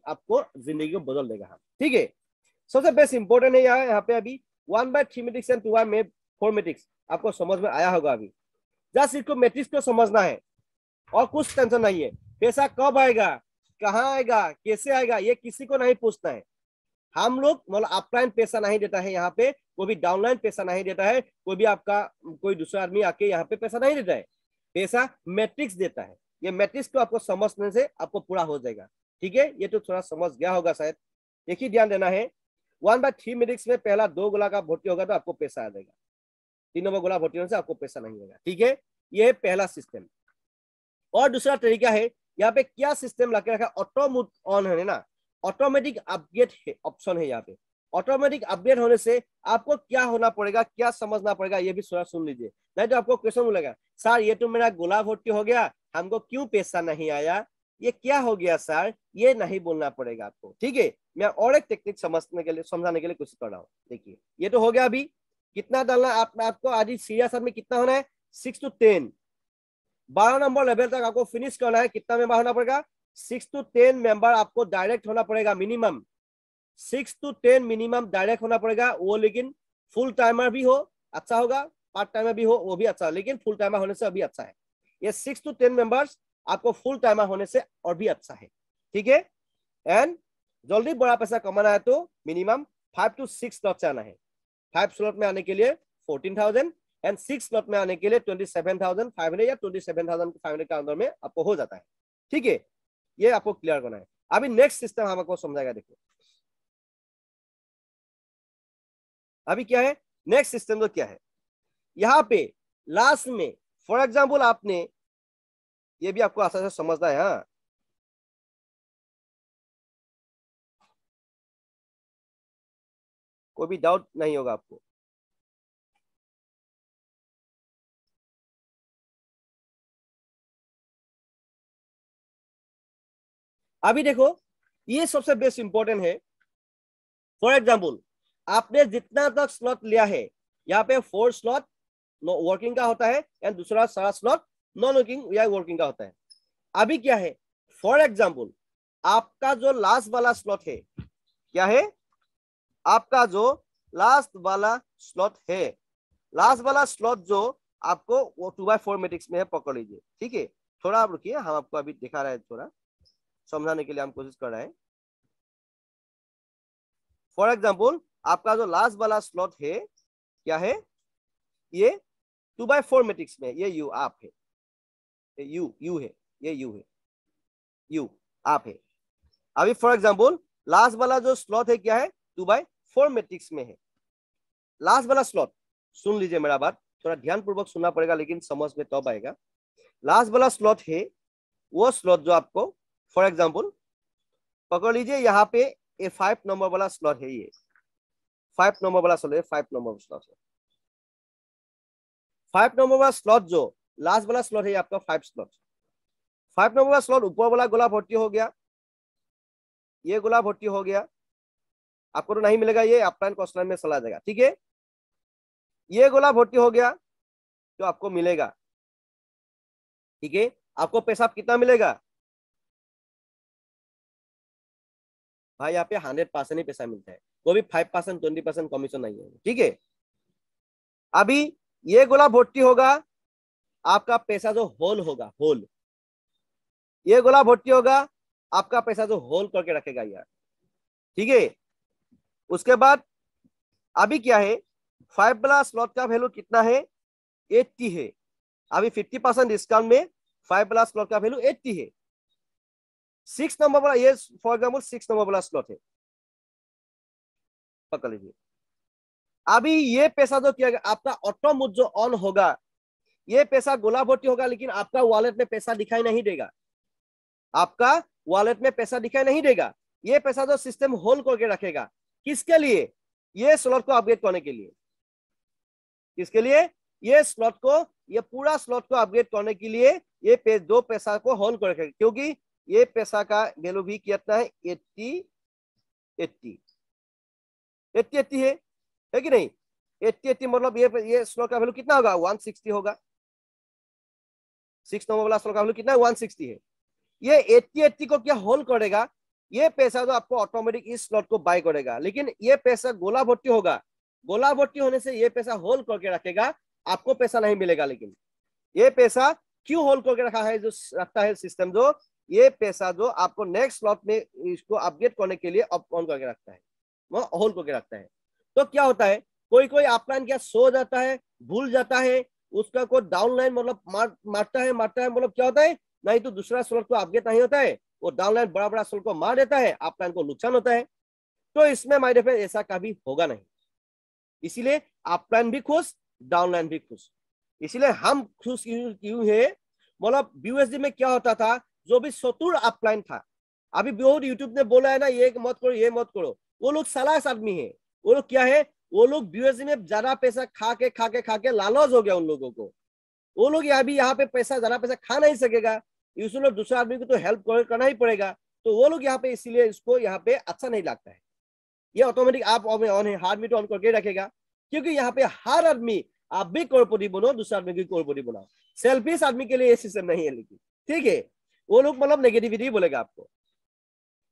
आपको जिंदगी को बदल देगा हम, ठीक है। सबसे बेस्ट इंपॉर्टेंट है यहाँ पे अभी 1/3 मैट्रिक्स एंड 2/4 मैट्रिक्स आपको समझ में आया होगा। अभी जस्ट इसको मैट्रिक्स को समझना है और कुछ टेंशन नहीं है। पैसा कब आएगा, कहाँ आएगा, कैसे आएगा, ये किसी को नहीं पूछना है। हम लोग मतलब अपलाइन पैसा नहीं देता है यहाँ पे, कोई भी डाउनलाइन पैसा नहीं देता है, कोई भी आपका कोई दूसरा आदमी आके यहाँ पे पैसा नहीं देता है, पैसा मैट्रिक्स देता है। ये मैट्रिक्स को आपको समझने से आपको पूरा हो जाएगा। ठीक है, ये तो थोड़ा समझ गया होगा शायद। एक ही ध्यान देना है, 1/3 मैट्रिक्स में पहला 2 गोला का भर्ती होगा तो आपको पैसा आ जाएगा, 3 नंबर गोला भर्ती होने से आपको पैसा नहीं होगा। ठीक है, ये पहला सिस्टम। और दूसरा तरीका है, यहाँ पे क्या सिस्टम ला के रखा, ऑटो मोड ऑन है ना, ऑटोमेटिक अपडेट ऑप्शन है यहाँ पे। ऑटोमेटिक अपडेट होने से आपको क्या होना पड़ेगा, क्या समझना पड़ेगा, ये भी थोड़ा सुन लीजिए, नहीं तो आपको क्वेश्चन मिलेगा, सर ये तो मेरा गोला भर्ती हो गया, हमको क्यों पैसा नहीं आया, ये क्या हो गया सर, ये नहीं बोलना पड़ेगा आपको। ठीक है, मैं और एक टेक्निक समझने के लिए समझाने के लिए कोशिश कर रहा हूँ। देखिए ये तो हो गया। अभी कितना डालना आपको आज सीरियस में कितना होना है, 6 to 10, 12 नंबर लेवल तक आपको फिनिश करना है। कितना मेंबर होना पड़ेगा, 6 to 10 मेंबर आपको डायरेक्ट होना पड़ेगा, मिनिमम 6 to 10 मिनिमम डायरेक्ट होना पड़ेगा। वो लेकिन फुल टाइमर भी हो अच्छा होगा, पार्ट टाइमर भी हो वो भी अच्छा, लेकिन फुल टाइमर होने से अभी अच्छा है। ये 6 to 10 मेंबर्स आपको फुल टाइमर होने से और भी अच्छा है। ठीक है, एंड जल्दी बड़ा पैसा कमाना है तो मिनिमम 5 to 6 स्लॉट से आना है। 5 स्लॉट में आने के लिए 14,000 एंड 6 स्लॉट में आने के लिए 27,500 या 27,500 के अंदर में आपको हो जाता है। ठीक है, ये आपको क्लियर करना है। अभी नेक्स्ट सिस्टम हम आपको समझाएगा। देखो अभी क्या है नेक्स्ट सिस्टम, तो क्या है यहाँ पे लास्ट में, फॉर एग्जाम्पल आपने, ये भी आपको आसानी से समझना है। हाँ, कोई भी डाउट नहीं होगा आपको। अभी देखो ये सबसे बेस्ट इंपॉर्टेंट है। फॉर एग्जाम्पल आपने जितना तक स्लॉट लिया है, यहाँ पे 4 स्लॉट वर्किंग का होता है एंड दूसरा सारा स्लॉट नॉन वर्किंग या वर्किंग का होता है। अभी क्या है, फॉर एग्जाम्पल आपका जो लास्ट वाला स्लॉट है, क्या है आपका जो लास्ट वाला स्लॉट है, लास्ट वाला स्लॉट जो आपको वो 2/4 मैट्रिक्स में है, पकड़ लीजिए। ठीक है, थोड़ा आप रुकिए, हम आपको अभी दिखा रहे हैं, थोड़ा समझाने के लिए हम कोशिश कर रहे हैं। फॉर एग्जाम्पल आपका जो लास्ट वाला स्लॉट है, क्या है, ये 2/4 मैट्रिक्स में, ये यू आप है, यू है, ये यू है, यू आप है। अभी फॉर एग्जाम्पल लास्ट वाला जो स्लॉट है क्या है, 2/4 मैट्रिक्स में है। लास्ट वाला स्लॉट, सुन लीजिए मेरा बात, थोड़ा ध्यान पूर्वक सुनना पड़ेगा, लेकिन समझ में तब आएगा। लास्ट वाला स्लॉट है वो स्लॉट जो आपको, फॉर एग्जाम्पल पकड़ लीजिए, यहाँ पे ये 5 नंबर वाला स्लॉट है, ये 5 नंबर वाला स्लॉट है, 5 नंबर स्लॉट है। 5 नंबर वाला स्लॉट जो लास्ट वाला स्लॉट है आपका 5 स्लॉट, 5 नंबर वाला स्लॉट ऊपर वाला गोला भर्ती हो गया, ये गोला भर्ती हो गया, आपको तो नहीं मिलेगा, ये अपलाइन कॉस्टलाइन में चला जाएगा। ठीक है, ये गोला भर्ती हो गया तो आपको मिलेगा। ठीक है, आपको पैसा कितना मिलेगा भाई, यहाँ पे 100% ही पैसा मिलता है, वो भी 5% 20% कमीशन नहीं है। ठीक है, अभी ये गोला भर्ती होगा, आपका पैसा जो होल होगा, होल, ये गोला भर्ती होगा, आपका पैसा जो होल करके रखेगा यार। ठीक है, उसके बाद अभी क्या है, 5 वाला स्लॉट का वैल्यू कितना है, 80 है। अभी 50% डिस्काउंट में 5 वाला स्लॉट का वैल्यू 80 है। 6 नंबर वाला, ये फॉर एग्जाम्पल 6 नंबर वाला स्लॉट है, पकड़ लीजिए। अभी ये पैसा जो किया गया, आपका ऑटो मोड जो ऑन होगा, ये पैसा गोला भर्ती होगा, लेकिन आपका वॉलेट में पैसा दिखाई नहीं देगा, आपका वॉलेट में पैसा दिखाई नहीं देगा। ये पैसा जो सिस्टम होल्ड करके रखेगा, किसके लिए, ये स्लॉट को अपग्रेड करने के लिए। किसके लिए, ये स्लॉट को, ये पूरा स्लॉट को अपग्रेड करने के लिए ये दो पैसा को होल्ड कर रखेगा, क्योंकि ये पैसा का वैल्यू भी कितना है, 80 है कि नहीं। 80 मतलब ये स्लॉट का वैल्यू कितना होगा, 160 होगा। 6 नंबर वाला स्लॉट का वैल्यू कितना है, 160 है। ये 80 को क्या होल्ड करेगा, ये पैसा जो आपको ऑटोमेटिक इस स्लॉट को बाय करेगा, लेकिन ये पैसा गोला भर्ती होगा, गोला भर्ती होने से ये पैसा होल्ड करके रखेगा, आपको पैसा नहीं मिलेगा। लेकिन ये पैसा क्यों होल्ड करके रखा है, जो रखता है सिस्टम, जो ये पैसा जो आपको नेक्स्ट स्लॉट में इसको अपग्रेड करने के लिए ऑन करके रखता है, वो होल्ड करके रखता है। तो क्या होता है, कोई कोई अपलाइन क्या सो जाता है, भूल जाता है, उसका कोई डाउनलाइन मतलब मारता है मतलब क्या होता है, नहीं तो दूसरा स्लॉट को अपग्रेड नहीं होता है, वो डाउनलाइन बड़ा बड़ा स्लॉट को मार देता है, अपलाइन को नुकसान होता है। तो इसमें माय डियर फ्रेंड ऐसा कभी होगा नहीं, इसीलिए अपलाइन भी खुश, डाउनलाइन भी खुश। इसीलिए हम खुश क्यों है, मतलब BUSD में क्या होता था, जो भी चतुर अपलाइन था, अभी बहुत यूट्यूब ने बोला है ना ये मत करो ये मत करो, वो लोग सलास आदमी है, वो लोग क्या है, वो लोग BUSD में ज्यादा पैसा खा के लालच हो गया उन लोगों को, वो लोग यहाँ पे ज्यादा पैसा खा नहीं सकेगा, इसलिए दूसरा आदमी को तो हेल्प करना ही पड़ेगा, तो वो लोग यहाँ पे इसीलिए इसको यहाँ पे अच्छा नहीं लगता है। ये ऑटोमेटिक आप ऑन है, हार्ड मीट ऑन करके रखेगा, क्योंकि यहाँ पे हर आदमी, आप भी करोड़पति बनो, दूसरा आदमी भी करोड़पति बनाओ, सेल्फिश आदमी के लिए ये सिस्टम नहीं है। लेकिन ठीक है, वो लोग मतलब नेगेटिविटी बोलेगा आपको,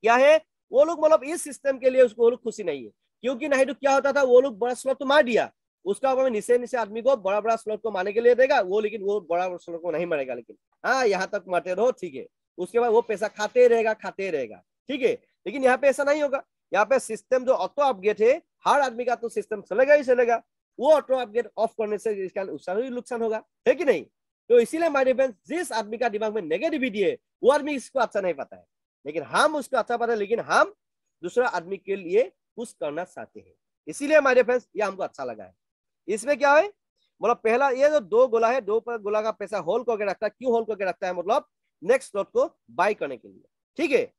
क्या है, वो लोग मतलब इस सिस्टम के लिए उसको वो लोग खुशी नहीं है, क्योंकि नहीं तो क्या होता था, वो लोग बड़ा स्लॉट तो मार दिया, उसका नीचे आदमी को बड़ा बड़ा स्लॉट को मारने के लिए देगा वो, लेकिन वो बड़ा स्लॉट को नहीं मारेगा, लेकिन हाँ यहाँ तक मारते रहो, ठीक है, उसके बाद वो पैसा खाते रहेगा, ठीक है। लेकिन यहाँ पे ऐसा नहीं होगा, यहाँ पे सिस्टम जो ऑटो अपग्रेड है, हर आदमी का तो सिस्टम चलेगा ही चलेगा, वो ऑटो अपग्रेड ऑफ करने से इसका नुकसान होगा, है कि नहीं। तो इसीलिए हमारे फ्रेंड्स, जिस आदमी का दिमाग में नेगेटिविटी है, वो आदमी इसको अच्छा नहीं पता है, लेकिन हम उसको अच्छा पता है, लेकिन हम दूसरा आदमी के लिए कुछ करना चाहते हैं, इसीलिए हमारे फ्रेंड्स ये हमको अच्छा लगा है। इसमें क्या है, मतलब पहला ये जो दो गोला है, दो गोला का पैसा होल्ड करके रखता है, क्यों होल्ड करके रखता है, मतलब नेक्स्ट स्लॉट को बाय करने के लिए, ठीक है।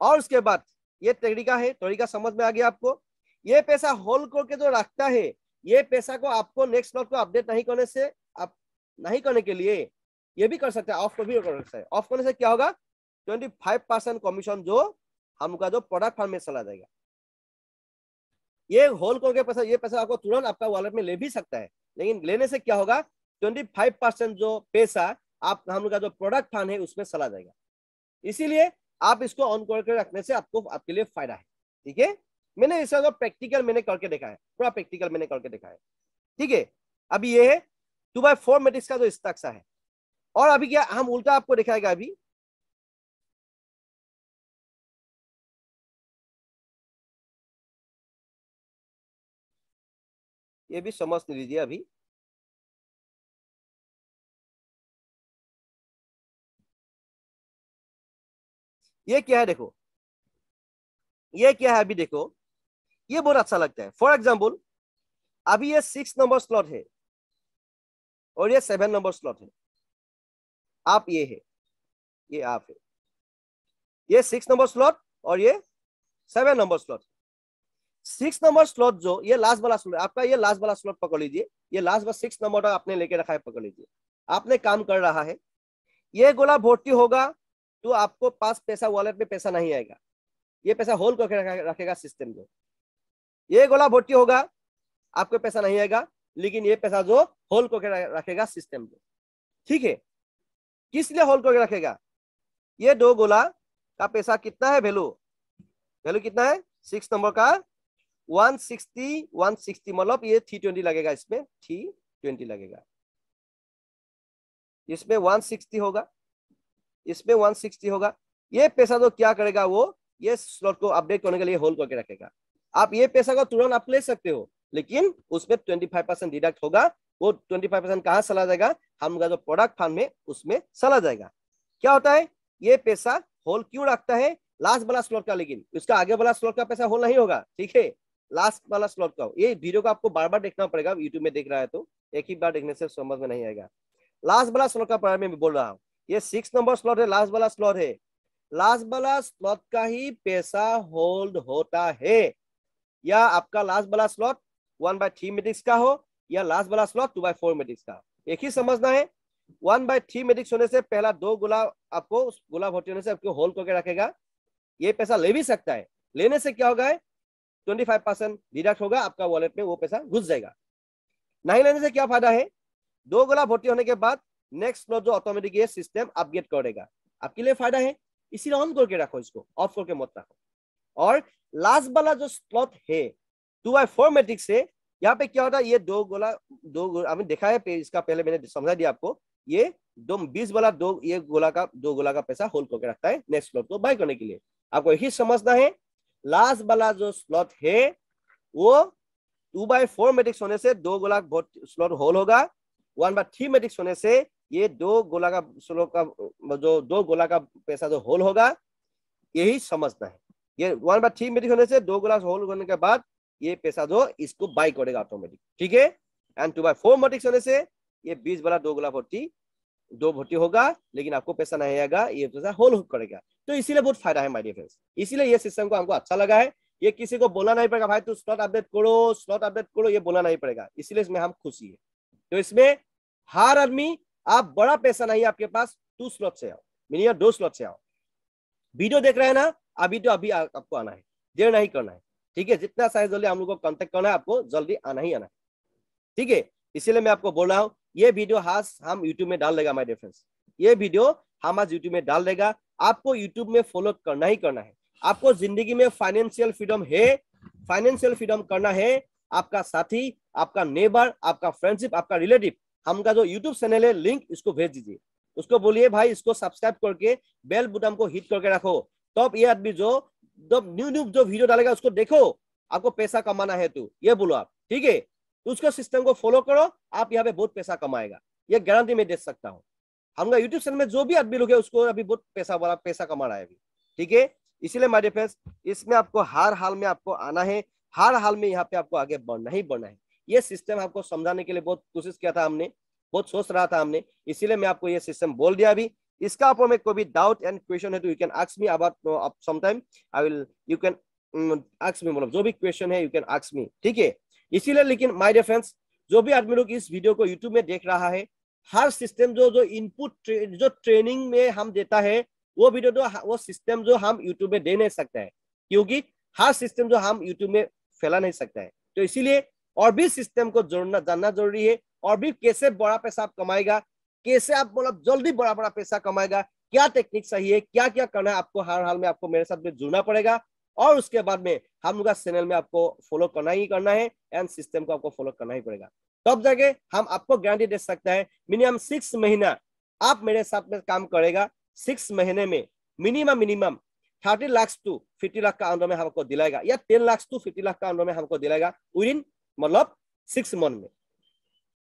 और उसके बाद ये तरीका समझ में आ गया आपको, ये पैसा होल्ड करके जो रखता है, ये पैसा को आपको नेक्स्ट स्लॉट को अपडेट नहीं करने से, आप नहीं करने के लिए ये भी कर सकते हैं, ऑफ भी कर सकते हैं। ऑफ करने से क्या होगा, 25% कमीशन जो हमका जो प्रोडक्ट फंड में चला जाएगा। ये होल्ड करके पैसा, ये पैसा आपको तुरंत आपका वॉलेट में ले भी सकता है, लेकिन लेने से क्या होगा, 25% जो पैसा आप हम लोग का जो प्रोडक्ट फंड है उसमें चला जाएगा। इसीलिए आप इसको ऑन करके रखने से आपको आपके लिए फायदा है, ठीक है। मैंने इसका जो प्रैक्टिकल मैंने करके देखा है, पूरा प्रैक्टिकल मैंने करके देखा है, ठीक है। अभी ये है 2x4 मैट्रिक्स का जो स्ट्रक्चर है, और अभी क्या हम उल्टा आपको दिखाएगा, अभी ये भी समझ लीजिए। अभी ये क्या है, देखो ये क्या है, अभी देखो ये बहुत अच्छा लगता है। फॉर एग्जाम्पल अभी ये 6 नंबर स्लॉट है और ये 7 नंबर स्लॉट है, आप ये है, ये आप है, ये 6 नंबर स्लॉट और ये 7 नंबर स्लॉट। 6 नंबर स्लॉट जो ये लास्ट वाला स्लॉट आपका, ये लास्ट वाला स्लॉट पकड़ लीजिए, ये लास्ट वाला 6 नंबर आपने लेके रखा है, पकड़ लीजिए, आपने काम कर रहा है, ये गोला भर्ती होगा तो आपको पास पैसा वॉलेट में पैसा नहीं आएगा, ये पैसा होल्ड करके रखेगा सिस्टम जो, ये गोला भर्ती होगा आपको पैसा नहीं आएगा, लेकिन ये पैसा जो होल्ड करके रखेगा सिस्टम जो, ठीक है। किस लिए होल्ड करके रखेगा, ये दो गोला का पैसा कितना है, वैल्यू कितना है 6 नंबर का 160 मतलब ये 320 लगेगा, इसमें 320 लगेगा, इसमें 160 होगा, इसमें 160 होगा। ये पैसा तो क्या करेगा, वो ये स्लॉट को अपडेट करने के लिए होल्ड करके रखेगा। आप ये पैसा को तुरंत आप ले सकते हो, लेकिन उसमें 25% डिडक्ट होगा, वो 25% कहाँ चला जाएगा, हम जो प्रोडक्ट फंड में उसमें चला जाएगा। क्या होता है, ये पैसा होल्ड क्यों रखता है, लास्ट वाला स्लॉट का, लेकिन उसका आगे वाला स्लॉट का पैसा होल्ड नहीं होगा, ठीक है, लास्ट वाला स्लॉट का। ये वीडियो को आपको बार बार देखना पड़ेगा, यूट्यूब में देख रहा है तो एक ही बार देखने से समझ में नहीं आएगा। लास्ट वाला स्लॉट का बारे में बोल रहा हूँ, ये 6 नंबर स्लॉट है, लास्ट वाला स्लॉट है, लास्ट वाला स्लॉट का ही पैसा होल्ड होता है, या आपका लास्ट वाला स्लॉट 1/3 मैट्रिक्स का हो या लास्ट वाला स्लॉट 2/4 मैट्रिक्स का, एक ही समझना है। 1/3 मैट्रिक्स होने से पहला दो गोला आपको उस गोला भर्ती होने से आपको होल्ड करके रखेगा, ये पैसा ले भी सकता है, लेने से क्या होगा 25% डिडक्ट होगा आपका वॉलेट में, वो पैसा घुस जाएगा। नहीं लेने से क्या फायदा है, दो गोला भर्ती होने के बाद नेक्स्ट स्लॉट जो ऑटोमेटिक ये सिस्टम अपग्रेड करेगा, आपके लिए फायदा है। इसीलिए ऑन करके रखो, इसको ऑफ करके मत रखो। और लास्ट वाला जो स्लॉट है 2x4 मैट्रिक्स से, यहाँ पे क्या होता है, ये दो गोला आपने देखा है, इसका पहले मैंने समझा दिया आपको, ये 20 वाला ये गोला का पैसा होल्ड करके रखता है नेक्स्ट स्लॉट को बाय करने के लिए। आपको यही समझना है, लास्ट वाला जो स्लॉट है वो 2x4 मैट्रिक्स होने से 2 गोला स्लॉट होल्ड होगा, 1/3 मैट्रिक्स होने से ये 2 गोला का स्लॉट का जो 2 गोला का पैसा जो होल्ड होगा, यही समझना है। ये 1/3 मैट्रिक्स होने से 2 गोला होल्ड होने के बाद ये पैसा जो इसको बाय करेगा ऑटोमेटिक, ठीक है। एंड 2x4 मैट्रिक्स होने से ये 20 वाला 2 गोला भर्ती होगा, लेकिन आपको पैसा नहीं आएगा, ये पैसा होल्ड करेगा। तो इसीलिए बहुत फायदा है माय डियर फ्रेंड्स, इसीलिए ये सिस्टम को हमको अच्छा लगा है। ये किसी को बोलना नहीं पड़ेगा भाई तू स्लॉट अपडेट करो, ये बोलना नहीं पड़ेगा, इसलिए इसमें हम खुशी है। तो इसमें हर आदमी, आप बड़ा पैसा नहीं आपके पास, 2 स्लॉट से आओ, मिनिमम 2 स्लॉट से आओ। वीडियो देख रहे हैं ना, अभी आपको आना है, देर नहीं करना है, ठीक है। जितना साइज जल्दी हम लोग को कांटेक्ट करना है, आपको जल्दी आना ही आना है, ठीक है। इसीलिए मैं आपको बोल रहा हूँ, ये वीडियो हम यूट्यूब में डाल देगा माय डियर फ्रेंड्स, ये वीडियो हम आज यूट्यूब में डाल देगा। आपको यूट्यूब में फॉलो करना ही करना है। आपको जिंदगी में फाइनेंशियल फ्रीडम है, फाइनेंशियल फ्रीडम करना है, आपका साथी, आपका नेबर, आपका फ्रेंडशिप, आपका रिलेटिव, हमका जो यूट्यूब चैनल है लिंक इसको भेज दीजिए, उसको बोलिए भाई इसको सब्सक्राइब करके बेल बटन को हिट करके रखो, तब ये आदमी जो न्यू जो वीडियो डालेगा उसको देखो, आपको पैसा कमाना है तो ये बोलो आप, ठीक है। उसको सिस्टम को फॉलो करो, आप यहाँ पे बहुत पैसा कमाएगा, ये गारंटी मैं दे सकता हूँ। हमारा यूट्यूब चैनल में जो भी आदमी लोग है उसको अभी बहुत पैसा कमा रहा है अभी, ठीक है। इसीलिए माय डियर फ्रेंड्स, इसमें आपको हर हाल में आपको आना है, हर हाल में यहाँ पे आपको आगे बढ़ना ही बढ़ना है। ये सिस्टम आपको समझाने के लिए बहुत कोशिश किया था हमने, बहुत सोच रहा था हमने, इसीलिए मैं आपको ये सिस्टम बोल दिया अभी। इसका ऊपर में कोई भी डाउट एंड क्वेश्चन है तो you can ask me about sometime, you can ask me, मतलब जो भी क्वेश्चन है यू कैन आस्क मी, ठीक है। इसीलिए लेकिन माय डियर फ्रेंड्स, जो भी आदमी लोग इस वीडियो को यूट्यूब में देख रहा है, हर सिस्टम जो इनपुट जो ट्रेनिंग में हम देता है, वो वीडियो वो सिस्टम जो हम यूट्यूब में दे नहीं सकता है, क्योंकि हर सिस्टम जो हम यूट्यूब में फैला नहीं सकता है। तो इसीलिए और भी सिस्टम को जानना जरूरी है, और भी कैसे बड़ा पैसा आप कमाएगा, कैसे आप मतलब जल्दी बड़ा पैसा कमाएगा, क्या टेक्निक सही है, क्या क्या करना है, आपको हर हाल में आपको मेरे साथ में जुड़ना पड़ेगा। और उसके बाद में हम लोग चैनल में आपको फॉलो करना ही करना है, एंड सिस्टम को आपको फॉलो करना ही पड़ेगा, तब जाके हम आपको गारंटी दे सकता है मिनिमम 6 महीना आप मेरे साथ में काम करेगा, 6 महीने में मिनिमम 30 लाख टू 50 लाख का अंदर में हमको दिलाएगा, या 10 लाख टू 50 लाख का अंदर में हमको दिलाएगा विद इन मतलब 6 मंथ में।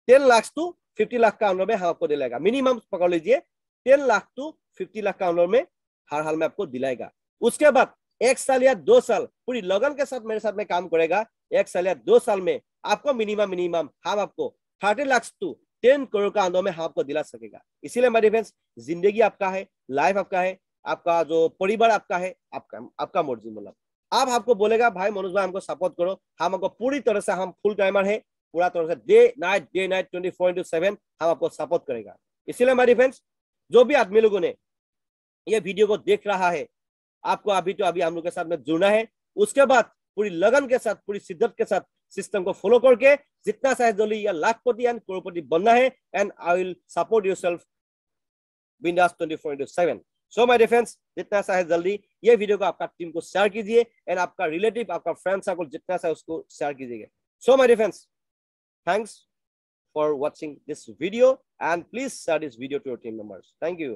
10 लाख टू 50 लाख का अंदर में हम आपको दिलाएगा, मिनिमम पकड़ लीजिए 10 लाख टू 50 लाख का अंदर में हर हाल में आपको दिलाएगा। उसके बाद 1 साल या 2 साल पूरी लगन के साथ मेरे साथ में काम करेगा, 1 साल या 2 साल में आपको मिनिमम हम आपको 30 लाख टू 10 करोड़ का अंदर में हम आपको दिला सकेगा। इसीलिए मेरे फ्रेंड्स, जिंदगी आपका है, लाइफ आपका है, आपका जो परिवार आपका है, आपका मर्जी, मतलब आप आपको बोलेगा भाई मनोज भाई हमको सपोर्ट करो, हम आपको पूरी तरह से, हम फुल टाइमर है, पूरा तरह से डे नाइट 24/7 हम आपको सपोर्ट करेगा। इसीलिए मेरे फ्रेंड्स, जो भी आदमी लोगों ने ये वीडियो को देख रहा है, आपको अभी हम लोग के साथ में जुड़ना है, उसके बाद पूरी लगन के साथ, पूरी शिद्दत के साथ सिस्टम को फॉलो करके जितना चाहे जल्दी या लाखपति एंड करोड़पति बनना है, and I will support yourself बिंदास 24/7। सो माय डियर फ्रेंड्स, जितना चाहे जल्दी ये वीडियो को आपका टीम को शेयर कीजिए, एंड आपका रिलेटिव, आपका फ्रेंड सर्कल जितना चाहे उसको शेयर कीजिएगा। So my dear friends, thanks for watching this video, and please share this video to your team members. Thank you.